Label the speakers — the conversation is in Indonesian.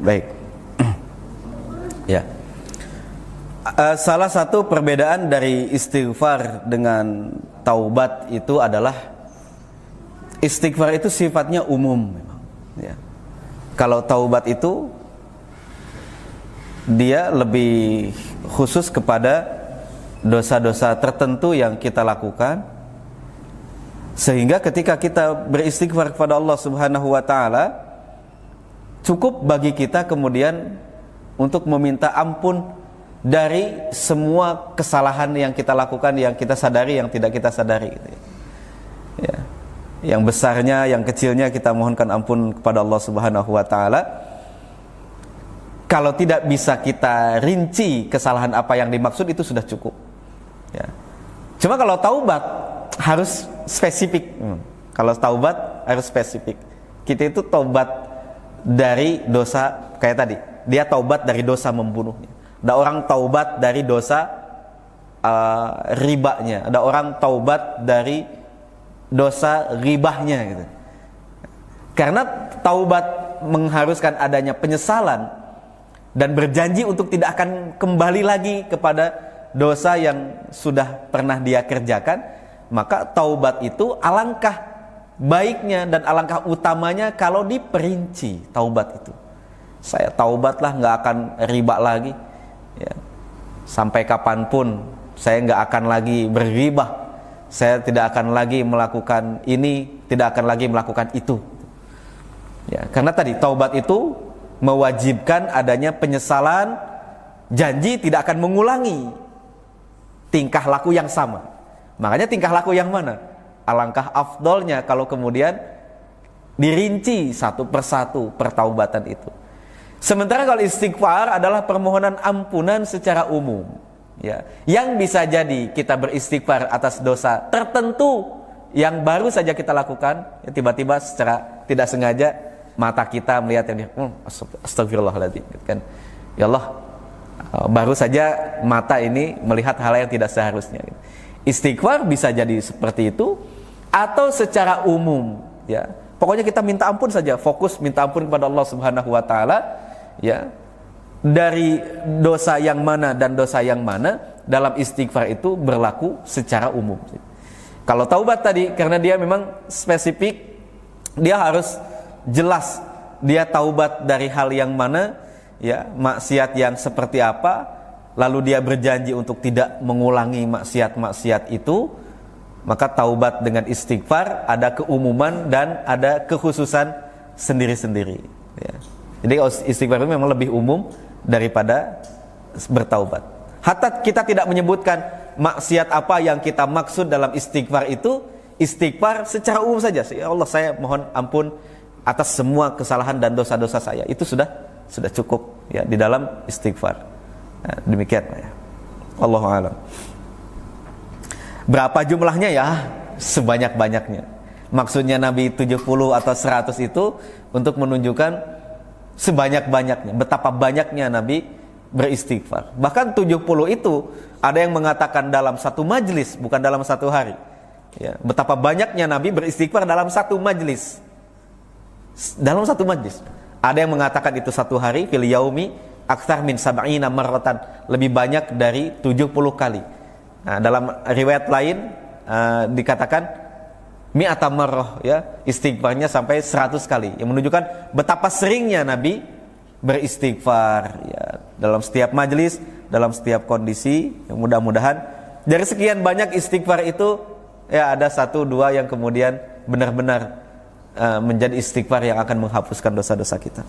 Speaker 1: Baik. Ya. Salah satu perbedaan dari istighfar dengan taubat itu adalah istighfar itu sifatnya umum memang. Ya. Kalau taubat itu dia lebih khusus kepada dosa-dosa tertentu yang kita lakukan, sehingga ketika kita beristighfar kepada Allah Subhanahu wa taala, cukup bagi kita kemudian untuk meminta ampun dari semua kesalahan yang kita lakukan, yang kita sadari, yang tidak kita sadari gitu ya. Yang besarnya, yang kecilnya kita mohonkan ampun kepada Allah Subhanahu wa taala. Kalau tidak bisa kita rinci kesalahan apa yang dimaksud, itu sudah cukup ya. Cuma kalau taubat harus spesifik. Kalau taubat harus spesifik. Kita itu taubat dari dosa kayak tadi, dia taubat dari dosa membunuhnya. Ada orang taubat dari dosa ribanya, ada orang taubat dari dosa ribahnya gitu. Karena taubat mengharuskan adanya penyesalan dan berjanji untuk tidak akan kembali lagi kepada dosa yang sudah pernah dia kerjakan, maka taubat itu alangkah baiknya dan alangkah utamanya kalau diperinci taubat itu. Saya taubatlah, nggak akan riba lagi ya. Sampai kapanpun saya nggak akan lagi berribah, saya tidak akan lagi melakukan ini, tidak akan lagi melakukan itu ya. Karena tadi taubat itu mewajibkan adanya penyesalan, janji tidak akan mengulangi tingkah laku yang sama. Makanya tingkah laku yang mana? Alangkah afdolnya kalau kemudian dirinci satu persatu pertaubatan itu. Sementara kalau istighfar adalah permohonan ampunan secara umum ya. Yang bisa jadi kita beristighfar atas dosa tertentu yang baru saja kita lakukan ya, tiba-tiba secara tidak sengaja mata kita melihat yang astagfirullahaladzim kan. Ya Allah, baru saja mata ini melihat hal yang tidak seharusnya. Istighfar bisa jadi seperti itu, atau secara umum ya. Pokoknya kita minta ampun saja, fokus minta ampun kepada Allah Subhanahu wa taala ya. Dari dosa yang mana dan dosa yang mana dalam istighfar itu berlaku secara umum. Kalau taubat tadi karena dia memang spesifik, dia harus jelas dia taubat dari hal yang mana ya, maksiat yang seperti apa, lalu dia berjanji untuk tidak mengulangi maksiat-maksiat itu, maka taubat dengan istighfar ada keumuman dan ada kekhususan sendiri-sendiri ya. Jadi istighfar itu memang lebih umum daripada bertaubat. Hatta kita tidak menyebutkan maksiat apa yang kita maksud dalam istighfar itu, istighfar secara umum saja. Ya Allah, saya mohon ampun atas semua kesalahan dan dosa-dosa saya. Itu sudah cukup ya di dalam istighfar. Nah, demikian ya. Allahu a'lam. Berapa jumlahnya ya? Sebanyak-banyaknya. Maksudnya Nabi 70 atau 100 itu untuk menunjukkan sebanyak-banyaknya, betapa banyaknya Nabi beristighfar. Bahkan 70 itu ada yang mengatakan dalam satu majlis, bukan dalam satu hari ya. Betapa banyaknya Nabi beristighfar dalam satu majlis. Dalam satu majlis. Ada yang mengatakan itu satu hari, fil yaumi aktsar min sab'ina marratan, lebih banyak dari 70 kali. Nah, dalam riwayat lain dikatakan mi'ata marrah ya, istighfarnya sampai 100 kali, yang menunjukkan betapa seringnya Nabi beristighfar ya, dalam setiap majlis, dalam setiap kondisi. Mudah-mudahan dari sekian banyak istighfar itu ya ada satu dua yang kemudian benar-benar menjadi istighfar yang akan menghapuskan dosa-dosa kita.